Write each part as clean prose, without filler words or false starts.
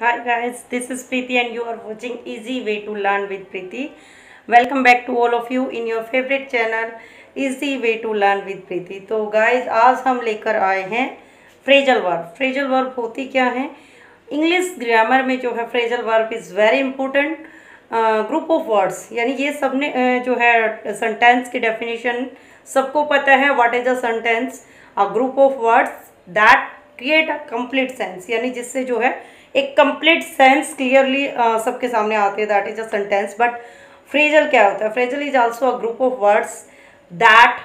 Hi guys, this is Preeti and you are watching Easy Way to Learn with Preeti. Welcome back to all of you in your favorite channel Easy Way to Learn with Preeti. तो guys आज हम लेकर आए हैं phrasal verb. Phrasal verb होती क्या है? English grammar में जो है phrasal verb is very important group of words, यानी ये सब ने जो है सेंटेंस की डेफिनेशन सबको पता है। What is a sentence? A group of words that create a complete sense, यानी जिससे जो है एक कंप्लीट सेंस क्लियरली सबके सामने आते हैं, that is a sentence. But phrasal क्या होता है? Phrasal is also a group of words that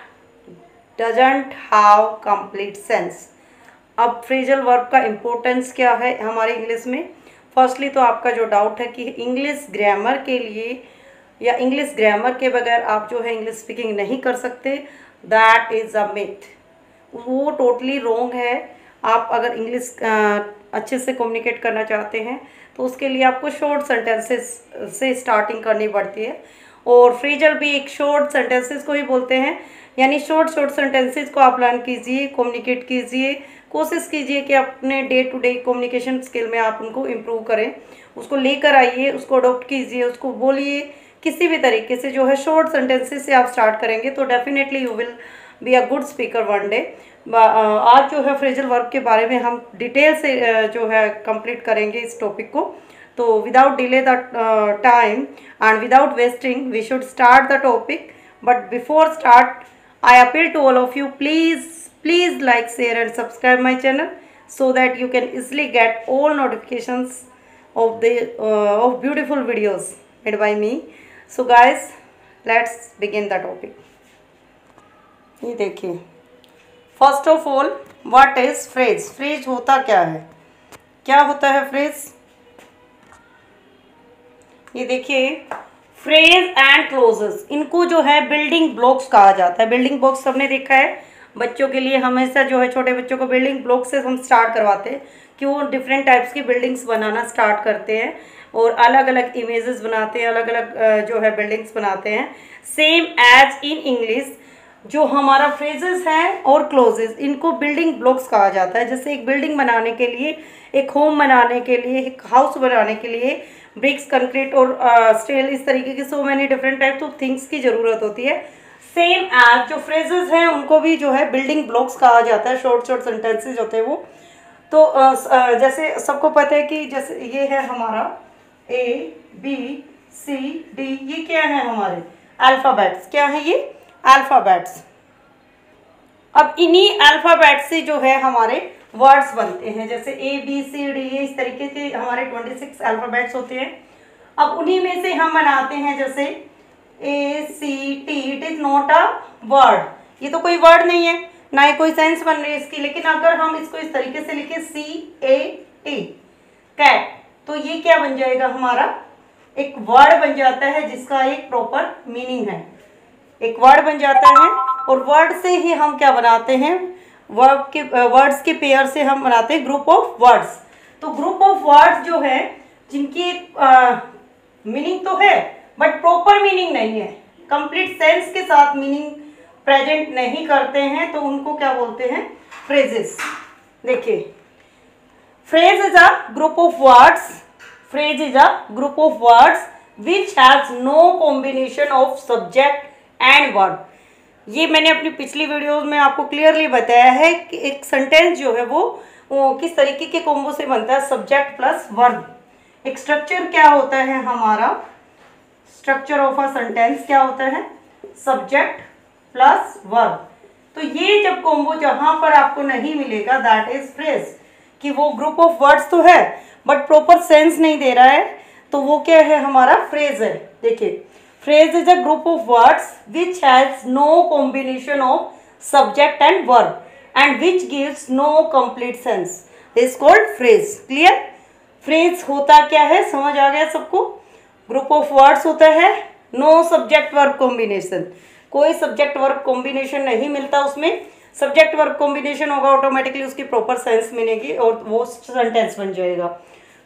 doesn't have complete sense. अब फ्रेजल वर्ब का इम्पोर्टेंस क्या है हमारे इंग्लिश में? फर्स्टली तो आपका जो डाउट है कि इंग्लिश ग्रामर के लिए या इंग्लिश ग्रामर के बगैर आप जो है इंग्लिश स्पीकिंग नहीं कर सकते, दैट इज़ अ मिथ। वो टोटली रॉन्ग है। आप अगर इंग्लिश अच्छे से कम्युनिकेट करना चाहते हैं तो उसके लिए आपको शॉर्ट सेंटेंसेस से स्टार्टिंग करनी पड़ती है, और फ्रेजल भी एक शॉर्ट सेंटेंसेस को ही बोलते हैं। यानी शॉर्ट सेंटेंसेस को आप लर्न कीजिए, कम्युनिकेट कीजिए, कोशिश कीजिए कि अपने day to day communication skill में आप उनको इम्प्रूव करें, उसको लेकर आइए, उसको अडॉप्ट कीजिए, उसको बोलिए। किसी भी तरीके से जो है शॉर्ट सेंटेंसेस से आप स्टार्ट करेंगे तो definitely you will be a good speaker one day. आज जो है फ्रेजल वर्ब के बारे में हम डिटेल से जो है कंप्लीट करेंगे इस टॉपिक को। तो without delay the time and without wasting we should start the topic. But before start I appeal to all of you, please like, share and subscribe my channel so that you can easily get all notifications of beautiful videos made by me. So guys, let's begin the topic. ये देखिए, first of all what is phrase? Phrase होता क्या है? क्या होता है phrase? ये देखिए, फ्रेज एंड क्लोजेस, इनको जो है बिल्डिंग ब्लॉक्स कहा जाता है। बिल्डिंग ब्लॉक्स सबने देखा है, बच्चों के लिए हमेशा जो है छोटे बच्चों को बिल्डिंग ब्लॉक से हम स्टार्ट करवाते हैं कि वो डिफरेंट टाइप्स की बिल्डिंग्स बनाना स्टार्ट करते हैं और अलग अलग इमेजेस बनाते हैं, अलग अलग जो है बिल्डिंग्स बनाते हैं। सेम एज इन इंग्लिश जो हमारा फ्रेजेस हैं और क्लोजेस, इनको बिल्डिंग ब्लॉक्स कहा जाता है। जैसे एक बिल्डिंग बनाने के लिए, एक होम बनाने के लिए, एक हाउस बनाने के लिए ब्रिक्स, कंक्रीट और स्टील, इस तरीके की so many different types of things की ज़रूरत होती है। सेम एज जो फ्रेजेस हैं उनको भी जो है बिल्डिंग ब्लॉक्स कहा जाता है। शॉर्ट सेंटेंसेज होते हैं वो। तो जैसे सबको पता है कि जैसे ये है हमारा ABCD, ये क्या है हमारे अल्फ़ाबेट्स। क्या है ये? अल्फ़ाबेट्स। अब इन्हीं अल्फ़ाबेट्स से जो है हमारे वर्ड्स बनते हैं। जैसे ABCD, ये इस तरीके के हमारे 26 अल्फ़ाबेट्स होते हैं। अब उन्हीं में से हम बनाते हैं जैसे ACT। It is not a word, ये तो कोई वर्ड नहीं है, ना ही कोई सेंस बन रही है इसकी। लेकिन अगर हम इसको इस तरीके से लिखें CAT, कैट, तो ये क्या बन जाएगा? हमारा एक वर्ड बन जाता है जिसका एक प्रॉपर मीनिंग है। एक वर्ड बन जाता है, और वर्ड से ही हम क्या बनाते हैं? वर्ड्स के पेयर से हम बनाते हैं ग्रुप ऑफ वर्ड्स। तो ग्रुप ऑफ वर्ड्स जो है जिनकी मीनिंग तो है बट प्रॉपर मीनिंग नहीं है, कंप्लीट सेंस के साथ मीनिंग प्रेजेंट नहीं करते हैं, तो उनको क्या बोलते हैं? फ्रेजेस। देखिए, phrase is a group of words, phrase is a group of words which has no combination of subject and verb. ये मैंने अपनी पिछली वीडियोस में आपको क्लियरली बताया है कि एक सेंटेंस जो है वो किस तरीके के कॉम्बो से बनता है, सब्जेक्ट प्लस वर्ब। एक स्ट्रक्चर क्या होता है हमारा? स्ट्रक्चर ऑफ अ सेंटेंस क्या होता है? Subject plus verb. तो ये जब कॉम्बो जहां पर आपको नहीं मिलेगा, दैट इज फ्रेज। कि वो ग्रुप ऑफ वर्ड्स तो है बट प्रॉपर सेंस नहीं दे रहा है, तो वो क्या है? हमारा फ्रेज है। देखिए, phrase is a group of words which has no combination of subject and verb and which gives no complete sense is called phrase. Clear? Phrase होता क्या है, समझ आ गया सबको? ग्रुप ऑफ वर्ड्स होता है, नो सब्जेक्ट वर्ब कॉम्बिनेशन, कोई subject verb combination नहीं मिलता उसमें। सब्जेक्ट वर्ब कॉम्बिनेशन होगा ऑटोमेटिकली उसकी प्रॉपर सेंस मिलेगी और वो सेंटेंस बन जाएगा।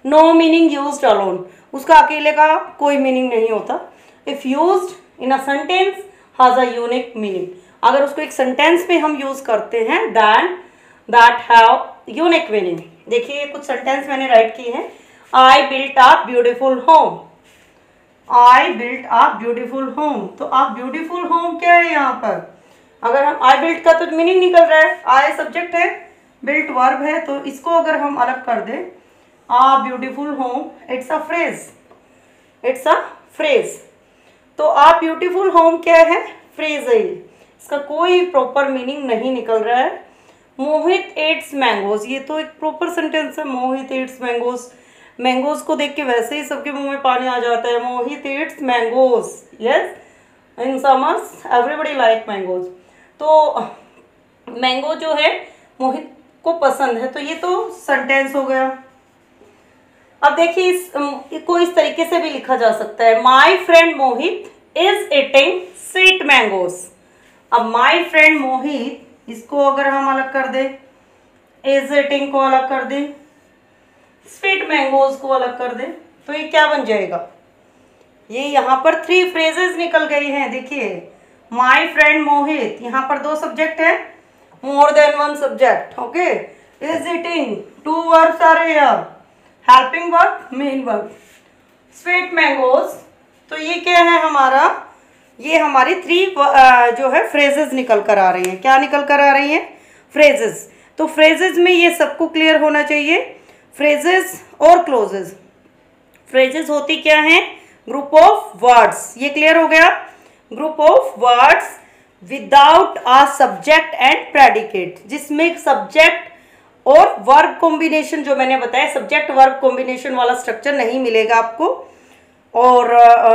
नो मीनिंग यूज्ड अलोन, उसका अकेले का कोई मीनिंग नहीं होता। If used in a sentence has a unique meaning, अगर उसको एक सेंटेंस में हम यूज करते हैं then that have unique meaning. देखिए, कुछ सेंटेंस मैंने राइट किए हैं। I built a beautiful home, I built a beautiful home. तो आप ब्यूटीफुल होम क्या है यहाँ पर, अगर हम आई बिल्ट का तो मीनिंग निकल रहा है, आई सब्जेक्ट है, बिल्ट वर्ब है, तो इसको अगर हम अलग कर दें, a beautiful home, it's a phrase, it's a phrase. तो आ ब्यूटीफुल होम क्या है, फ्रेज है, इसका कोई प्रॉपर मीनिंग नहीं निकल रहा है। मोहित एट्स मैंगोज, ये तो एक प्रॉपर सेंटेंस है, मोहित एट्स मैंगोज, मैंगोज को देख के वैसे ही सबके मुंह में पानी आ जाता है, Mohit eats mangoes, yes, in summers everybody like mangoes. तो मैंगो जो है मोहित को पसंद है, तो ये तो सेंटेंस हो गया। अब देखिए इसको इस तरीके से भी लिखा जा सकता है, my friend Mohit is eating sweet mangoes. अब माई फ्रेंड मोहित, इसको अगर हम अलग कर दें, इज ईटिंग को अलग कर दें, स्वीट मैंगोज को अलग कर दें, तो ये क्या बन जाएगा, ये यहाँ पर 3 फ्रेजेस निकल गई हैं। देखिए माई फ्रेंड मोहित, यहाँ पर 2 सब्जेक्ट है, more than 1 subject, okay. Is eating, 2 verbs आ रहे हैं, helping verb, main verb. Sweet mangoes, तो ये क्या है हमारा, ये हमारी 3 जो है फ्रेजेस निकल कर आ रही हैं। क्या निकल कर आ रही हैं, फ्रेजेस। तो फ्रेजेस में ये सबको क्लियर होना चाहिए, फ्रेजेस और क्लोजेस। फ्रेजेस होती क्या हैं, ग्रुप ऑफ वर्ड्स, ये क्लियर हो गया, group of words without a subject and predicate, जिसमें सब्जेक्ट और वर्ब कॉम्बिनेशन, जो मैंने बताया सब्जेक्ट वर्ब कॉम्बिनेशन वाला स्ट्रक्चर नहीं मिलेगा आपको, और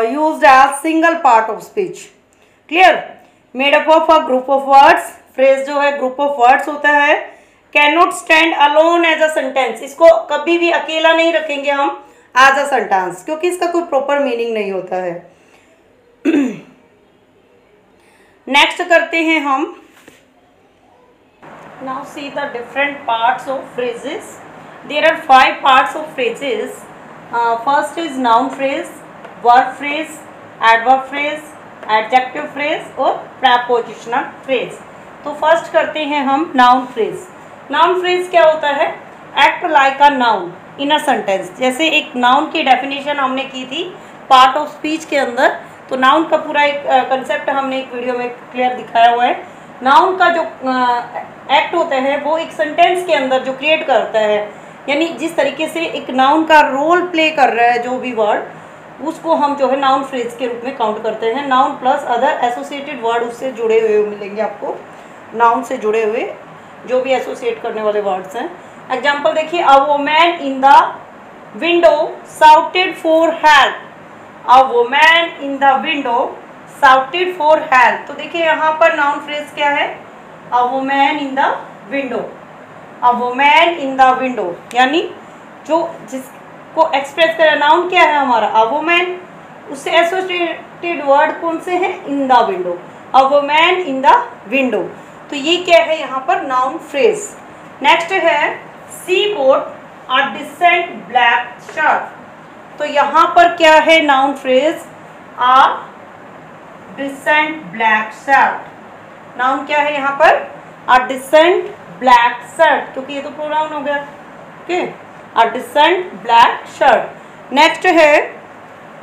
used as single part of speech, clear. Made up of a group of words, phrase जो है ग्रुप ऑफ वर्ड्स होता है। Can not stand alone as a sentence, इसको कभी भी अकेला नहीं रखेंगे हम एज अ सेंटेंस, क्योंकि इसका कोई प्रॉपर मीनिंग नहीं होता है। नेक्स्ट करते हैं हम, now see the different parts of phrases. There are 5 parts of phrases. First is noun phrase, verb phrase, adverb phrase, adjective phrase और प्रेपोजिशनल फ्रेज। तो फर्स्ट करते हैं हम नाउन फ्रेज। नाउन फ्रेज क्या होता है, act like a noun in a sentence. जैसे एक नाउन की डेफिनेशन हमने की थी पार्ट ऑफ स्पीच के अंदर, तो नाउन का पूरा एक कंसेप्ट हमने एक वीडियो में क्लियर दिखाया हुआ है। नाउन का जो एक्ट होता है वो एक सेंटेंस के अंदर जो क्रिएट करता है, यानी जिस तरीके से एक नाउन का रोल प्ले कर रहा है जो भी वर्ड, उसको हम जो है नाउन फ्रेज के रूप में काउंट करते हैं। Noun plus other associated word उससे जुड़े हुए मिलेंगे आपको, नाउन से जुड़े हुए जो भी एसोसिएट करने वाले वर्ड्स हैं। एग्जाम्पल देखिए, a woman in the window shouted for help, a woman in the window shouted for help. तो देखिए यहाँ पर नाउन फ्रेज क्या है, a woman in the window, a woman in the window, यानी जो जिसको एक्सप्रेस कर नाउन क्या है हमारा, अ वुमन, उससे एसोसिएटेड वर्ड कौन से हैं, in the window, a woman in the window. तो ये क्या है यहाँ पर नाउन फ्रेज। नेक्स्ट है she bought a decent black shirt. तो यहाँ पर क्या है noun phrase, a decent black shirt. Noun क्या है यहाँ पर, अ डिसेंट ब्लैक शर्ट, क्योंकि ये तो प्रोनाउन हो गया, okay, a decent black shirt. Next है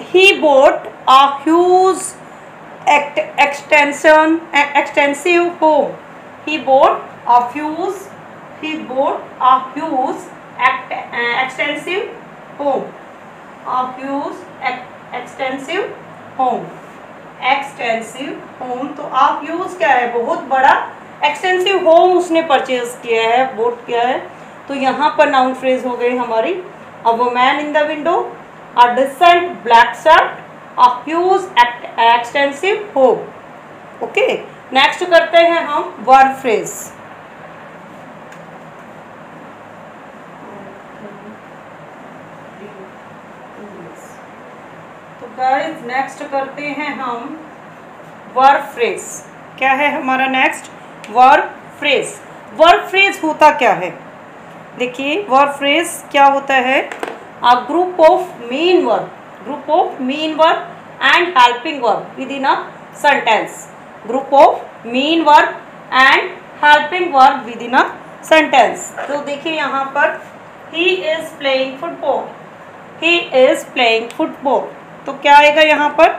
he bought a huge extensive home, he bought a huge extensive home, a huge extensive home, extensive home। तो a huge क्या है, बहुत बड़ा, extensive home उसने परचेज किया है, बोट किया है। तो यहाँ पर नाउन फ्रेज हो गई हमारी, a woman in the window, a decent black shirt, a huge extensive home, okay. Next करते हैं हम वर्ब फ्रेज। तो गाइस नेक्स्ट करते हैं हम वर्ब फ्रेज। क्या है हमारा next, verb phrase. Verb phrase होता क्या है, देखिए वर्ब फ्रेज क्या होता है, अ group of main verb, group of main verb and helping verb with in a sentence, group of main verb and helping verb with in a sentence. तो देखिए यहाँ पर he is playing football, he is playing football. तो क्या आएगा यहाँ पर?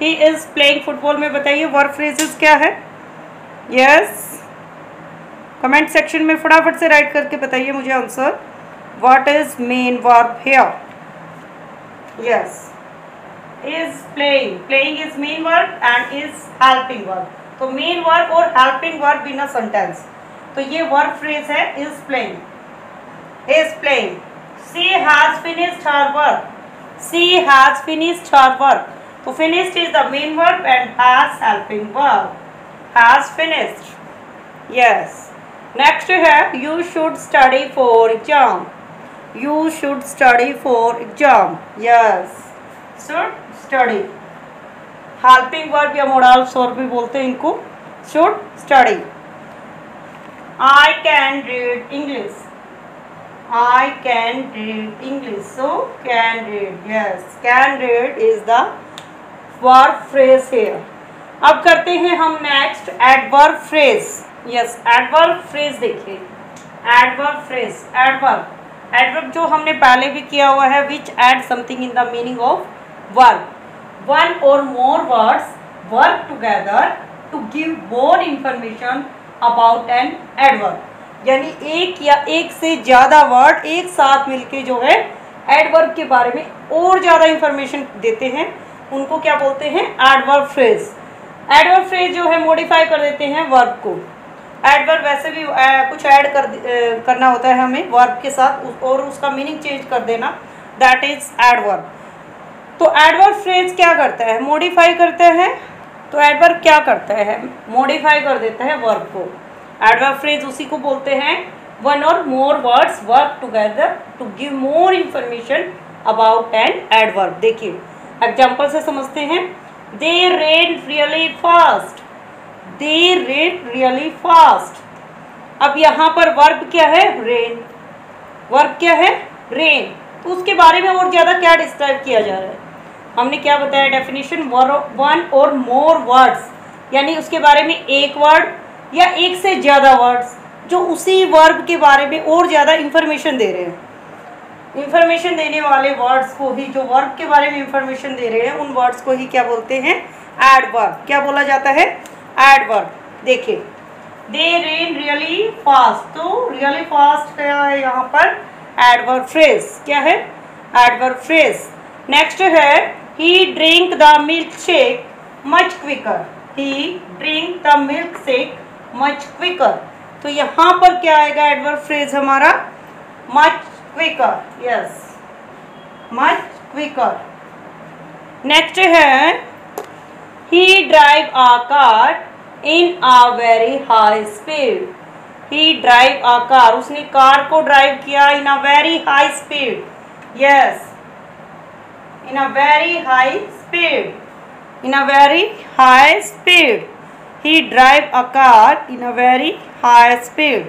He is playing football में बताइए वर्ब फ्रेजेस क्या है? यस, कमेंट सेक्शन में फटाफट से राइट करके बताइए मुझे answer. What is main verb here? Yes, is playing, playing is main verb and is helping verb. तो मेन वर्ब और helping verb in a sentence, तो ये वर्ब फ्रेज है is playing, is playing. She has finished her work, she has finished her work. तो finished is the main verb and has helping verb, has finished. Yes, next है you should study for exam, you should study for exam. Yes, should study, helping verb या modals verb भी बोलते हैं इनको, should study. I can read English, I can read English, so can read. Yes, can read is the verb phrase here. अब करते हैं हम next adverb phrase. Yes, adverb phrase देखिए, एडवर्ब फ्रेज, एडवर्ब, एडवर्ब जो हमने पहले भी किया हुआ है, which add something in the meaning of verb. One or more words work together to give more information about an adverb. यानी एक या एक से ज़्यादा वर्ड एक साथ मिलके जो है एडवर्ब के बारे में और ज़्यादा इंफॉर्मेशन देते हैं, उनको क्या बोलते हैं? Adverb phrase. एडवर्ब फ्रेज जो है मॉडिफाई कर देते हैं वर्ब को। एडवर्ब वैसे भी कुछ ऐड करना होता है हमें वर्ब के साथ और उसका मीनिंग चेंज कर देना, दैट इज एडवर्ब। तो एडवर्ब फ्रेज क्या करता है? मॉडिफाई करता है। तो एडवर्ब क्या करता है? मॉडिफाई कर देता है वर्ब को। एडवर्ब फ्रेज उसी को बोलते हैं one or more words work together to give more information about an adverb. देखिए एग्जाम्पल से समझते हैं। They ran really fast, they ran really fast. अब यहाँ पर वर्ब क्या है? रेन। वर्ब क्या है? रेन। तो उसके बारे में और ज़्यादा क्या डिस्क्राइब किया जा रहा है? हमने क्या बताया definition? One or more words, यानी उसके बारे में एक वर्ड या एक से ज़्यादा वर्ड्स जो उसी वर्ब के बारे में और ज़्यादा इंफॉर्मेशन दे रहे हैं। इंफॉर्मेशन देने वाले वर्ड्स को ही, जो वर्ब के बारे में इंफॉर्मेशन दे रहे हैं, उन वर्ड्स को ही क्या बोलते हैं? एडवर्ब। क्या बोला जाता है? एडवर्ब। देखिए दे रेन रियली फास्ट, तो रियली फास्ट क्या है यहाँ पर? Adverb phrase. क्या है? Adverb phrase. नेक्स्ट है he drink the milk shake much quicker, he drink the milk shake much quicker. तो यहाँ पर क्या आएगा एडवर्ब फ्रेज हमारा? Much quicker. Yes, much quicker. Next है he drive a car in a very high speed, he drive a car, उसने car को drive किया इन a very high speed. Yes, in a very high speed, in a very high speed. He drive a car in a very high speed.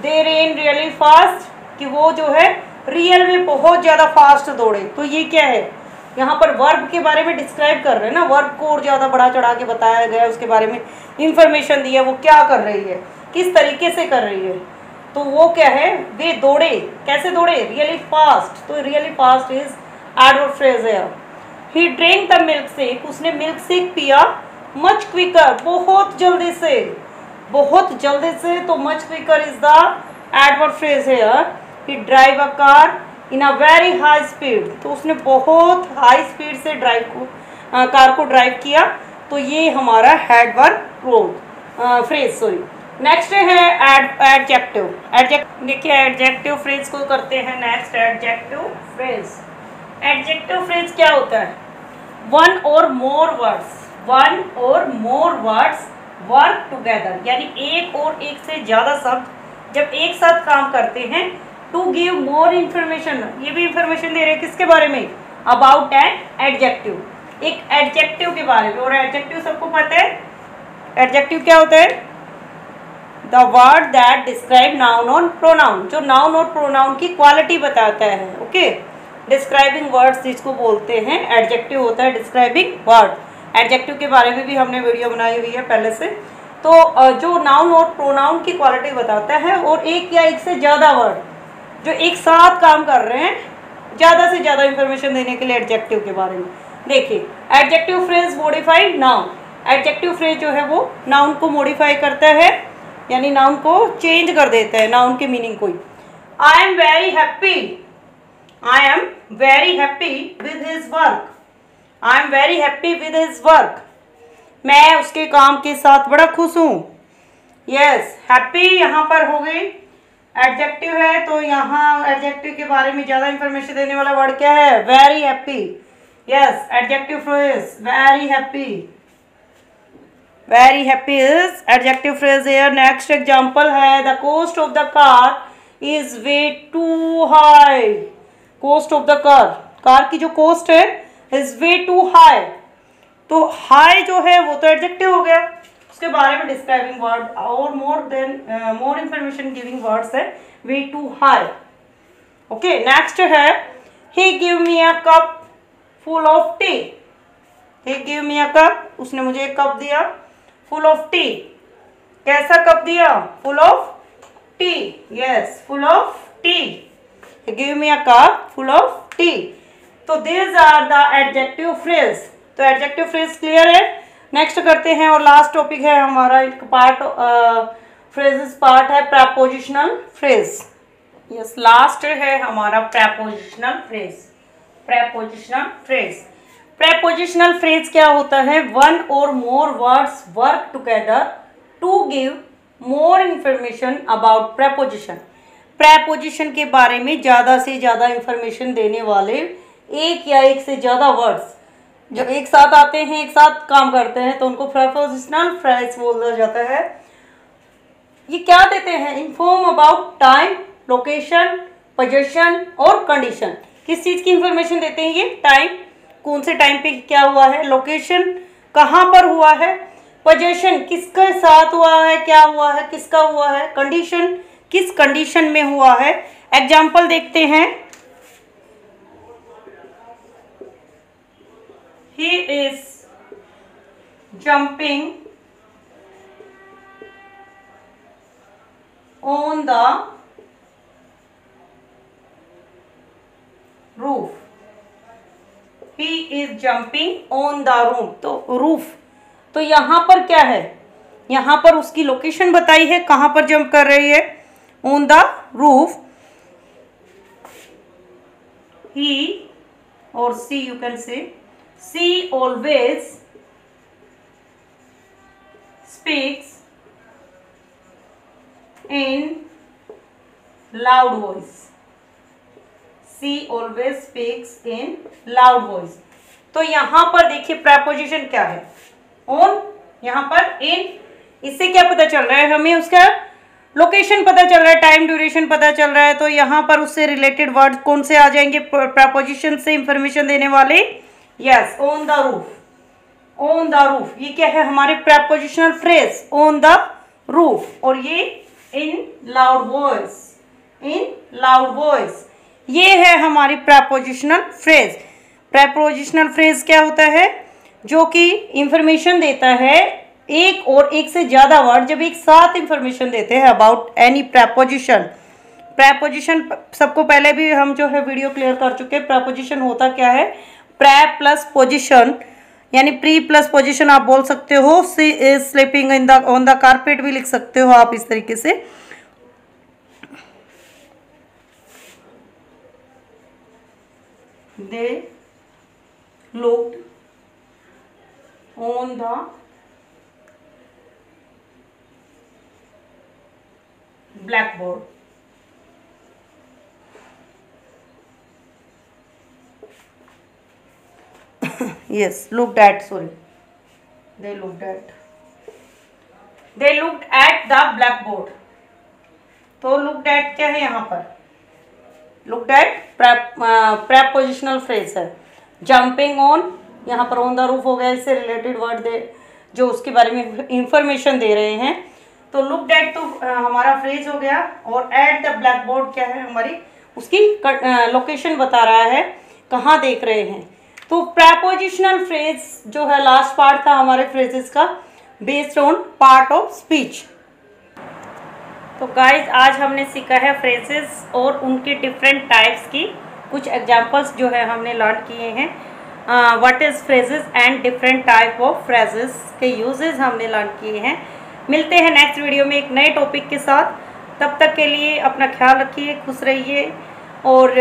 They ran really fast, कि वो जो है real में बहुत ज़्यादा fast दौड़े। तो ये क्या है? यहाँ पर वर्ब के बारे में डिस्क्राइब कर रहे हैं ना, वर्ब को और ज़्यादा बढ़ा चढ़ा के बताया गया है, उसके बारे में इंफॉर्मेशन दी है, वो क्या कर रही है, किस तरीके से कर रही है। तो वो क्या है? वे दौड़े। कैसे दौड़े? Really fast. तो really fast is adverb phrase है। He drink the milk shake, उसने मिल्क शेक पिया मच क्विकर, बहुत जल्दी से, बहुत जल्दी से। तो much quicker is the adverb phrase है। He drive a car in a very high speed, तो उसने बहुत हाई स्पीड से कार को ड्राइव किया। तो ये हमारा एडवर्ब फ्रेज, सॉरी। नेक्स्ट है एडजेक्टिव। देखिए एडजेक्टिव फ्रेज को करते हैं next. Adjective phrase, adjective phrase क्या होता है? One or more words, one or more words work together, यानी एक और एक से ज़्यादा शब्द जब एक साथ काम करते हैं, टू गिव मोर इंफॉर्मेशन, ये भी इंफॉर्मेशन दे रहे हैं किसके बारे में? अबाउट एन एडजेक्टिव, एक एडजेक्टिव के बारे में। और एडजेक्टिव सबको पता है, एडजेक्टिव क्या होता है? The word that describe noun और प्रोनाउन, जो नाउन और प्रोनाउन की क्वालिटी बताता है। ओके, डिस्क्राइबिंग वर्ड्स जिसको बोलते हैं एडजेक्टिव होता है, डिस्क्राइबिंग वर्ड। एडजेक्टिव के बारे में भी हमने वीडियो बनाई हुई है पहले से। तो जो नाउन और प्रोनाउन की क्वालिटी बताता है, और एक या एक से ज़्यादा वर्ड जो एक साथ काम कर रहे हैं, ज़्यादा से ज़्यादा इंफॉर्मेशन देने के लिए एडजेक्टिव के बारे में। देखिए adjective phrase modified noun, adjective phrase जो है वो नाउन को मॉडिफाई करता है, यानी नाउन को चेंज कर देता है, नाउन के मीनिंग को ही। I am very happy, I am very happy with his work, I am very happy with his work, मैं उसके काम के साथ बड़ा खुश हूँ। यस, हैप्पी यहाँ पर हो गई एडजेक्टिव है, तो यहाँ एडजेक्टिव के बारे में ज़्यादा इंफॉर्मेशन देने वाला वर्ड क्या है? Very happy. Yes, adjective phrase very happy, very happy is adjective phrase here। Next example है the cost of the car is way too high, cost of the car, car की जो cost है is way too high, तो high जो है वो तो adjective हो गया, उसके बारे में डिस्क्राइबिंग वर्ड और मोर इंफॉर्मेशन गिविंग वर्ड्स है way too high. Okay, next है he give me a cup full of tea, he give me a cup, उसने मुझे एक कप दिया फुल ऑफ टी, कैसा कप दिया? Full of tea. Yes, full of tea, he give me a cup full of tea। तो these are the adjective phrase। तो adjective phrase clear है। Next करते हैं और लास्ट टॉपिक है हमारा एक पार्ट, फ्रेजेस पार्ट है prepositional phrase। यस, लास्ट है हमारा prepositional phrase। prepositional phrase, prepositional phrase क्या होता है? one or more words work together to give more information about preposition। Preposition के बारे में ज़्यादा से ज़्यादा इंफॉर्मेशन देने वाले एक या एक से ज़्यादा वर्ड्स जो एक साथ आते हैं, एक साथ काम करते हैं, तो उनको प्रेपोजिशनल फ्रेज बोला जाता है। ये क्या देते हैं? Inform about time, location, position और कंडीशन। किस चीज़ की इंफॉर्मेशन देते हैं ये? टाइम, कौन से टाइम पे क्या हुआ है, लोकेशन कहाँ पर हुआ है, पोजीशन किसके साथ हुआ है, क्या हुआ है, किसका हुआ है, कंडीशन किस कंडीशन में हुआ है। एग्जाम्पल देखते हैं, he is jumping on the roof, he is jumping on the roof, तो रूफ, तो यहां पर क्या है? यहां पर उसकी लोकेशन बताई है, कहां पर जंप कर रही है, on the roof। he or she, you can say, she always speaks in loud voice, she always speaks in loud voice। तो यहाँ पर देखिए preposition क्या है? on, यहाँ पर in, इससे क्या पता चल रहा है हमें? उसका लोकेशन पता चल रहा है, टाइम ड्यूरेशन पता चल रहा है, तो यहाँ पर उससे रिलेटेड वर्ड कौन से आ जाएंगे प्रेपोजिशन से इंफॉर्मेशन देने वाले? Yes, on the roof, on the roof, ये क्या है? हमारे prepositional phrase, on the roof, और ये इन लाउड वॉइस, इन लाउड वॉइस, ये है हमारी प्रेपोजिशनल फ्रेज। प्रेपोजिशनल फ्रेज क्या होता है? जो कि इंफॉर्मेशन देता है एक और एक से ज़्यादा वर्ड जब एक साथ इंफॉर्मेशन देते हैं अबाउट एनी प्रेपोजिशन। प्रेपोजिशन सबको पहले भी हम जो है वीडियो क्लियर कर चुके हैं। प्रेपोजिशन होता क्या है? प्रे प्लस पोजिशन, यानी प्री प्लस पोजिशन आप बोल सकते हो। She is sleeping in the on the carpet भी लिख सकते हो आप इस तरीके से। They looked on the blackboard, yes, looked at, sorry, they looked at the blackboard। तो looked at क्या है यहाँ पर? looked at prepositional phrase है। jumping on, यहाँ पर on the roof हो गया, इससे रिलेटेड वर्ड दे जो उसके बारे में इंफॉर्मेशन दे रहे हैं। तो लुक्ड एट तो हमारा फ्रेज हो गया, और एट द ब्लैक बोर्ड क्या है? हमारी उसकी लोकेशन बता रहा है, कहाँ देख रहे हैं। तो प्रेपोजिशनल फ्रेज जो है लास्ट पार्ट था हमारे फ्रेजेस का, based on part of speech. तो गाइज आज हमने सीखा है फ्रेजेस और उनके डिफरेंट टाइप्स की कुछ एग्जाम्पल्स जो है हमने लर्न किए हैं। What is phrases and different type of phrases के यूजेस हमने लर्न किए हैं। मिलते हैं नेक्स्ट वीडियो में एक नए टॉपिक के साथ। तब तक के लिए अपना ख्याल रखिए, खुश रहिए। और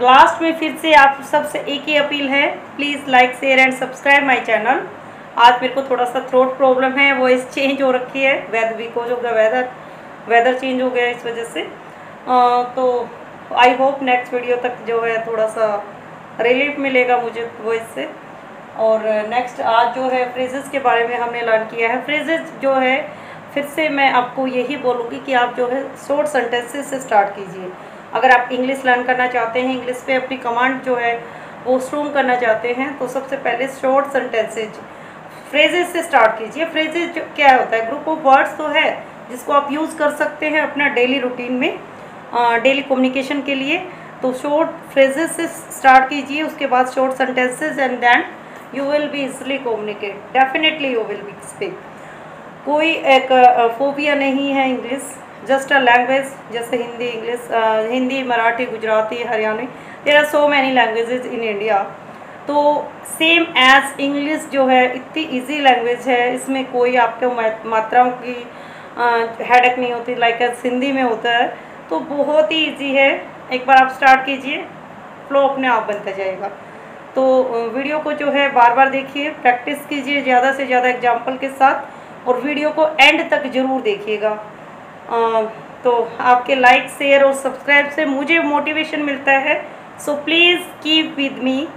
लास्ट में फिर से आप सबसे एक ही अपील है, please like share and subscribe my channel. आज मेरे को थोड़ा सा थ्रोट प्रॉब्लम है, वॉइस चेंज हो रखी है, because of the weather change हो गया इस वजह से। तो आई होप नेक्स्ट वीडियो तक जो है थोड़ा सा रिलीफ मिलेगा मुझे वॉइस से। और नेक्स्ट आज जो है फ्रेजेस के बारे में हमने लर्न किया है। फ्रेजेस जो है फिर से मैं आपको यही बोलूँगी कि आप जो है शॉर्ट सेंटेंसेस से स्टार्ट कीजिए। अगर आप इंग्लिश लर्न करना चाहते हैं, इंग्लिश पे अपनी कमांड जो है वो स्ट्रॉन्ग करना चाहते हैं, तो सबसे पहले शॉर्ट सेंटेंसेज फ्रेजेस से स्टार्ट कीजिए। फ्रेजेस जो क्या होता है, ग्रुप ऑफ वर्ड्स तो है जिसको आप यूज़ कर सकते हैं अपना डेली रूटीन में, डेली कम्युनिकेशन के लिए। तो शॉर्ट फ्रेजेस से स्टार्ट कीजिए, उसके बाद short sentences and then you will be easily communicate, definitely you will be speak. कोई एक फोबिया नहीं है इंग्लिश, जस्ट अ लैंग्वेज। जैसे Hindi, English, Hindi, Marathi, Gujarati, Haryanvi, there are so many languages in India. तो सेम एज इंग्लिश जो है इतनी इजी लैंग्वेज है, इसमें कोई आपको मात्राओं की हेडेक नहीं होती लाइक एज हिंदी में होता है। तो बहुत ही इजी है, एक बार आप स्टार्ट कीजिए, फ्लो अपने आप बनता जाएगा। तो वीडियो को जो है बार बार देखिए, प्रैक्टिस कीजिए ज़्यादा से ज़्यादा एग्जाम्पल के साथ, और वीडियो को एंड तक ज़रूर देखिएगा। तो आपके लाइक, शेयर और सब्सक्राइब से मुझे मोटिवेशन मिलता है। So please keep with me.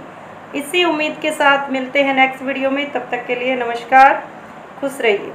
इसी उम्मीद के साथ मिलते हैं नेक्स्ट वीडियो में। तब तक के लिए नमस्कार, खुश रहिए।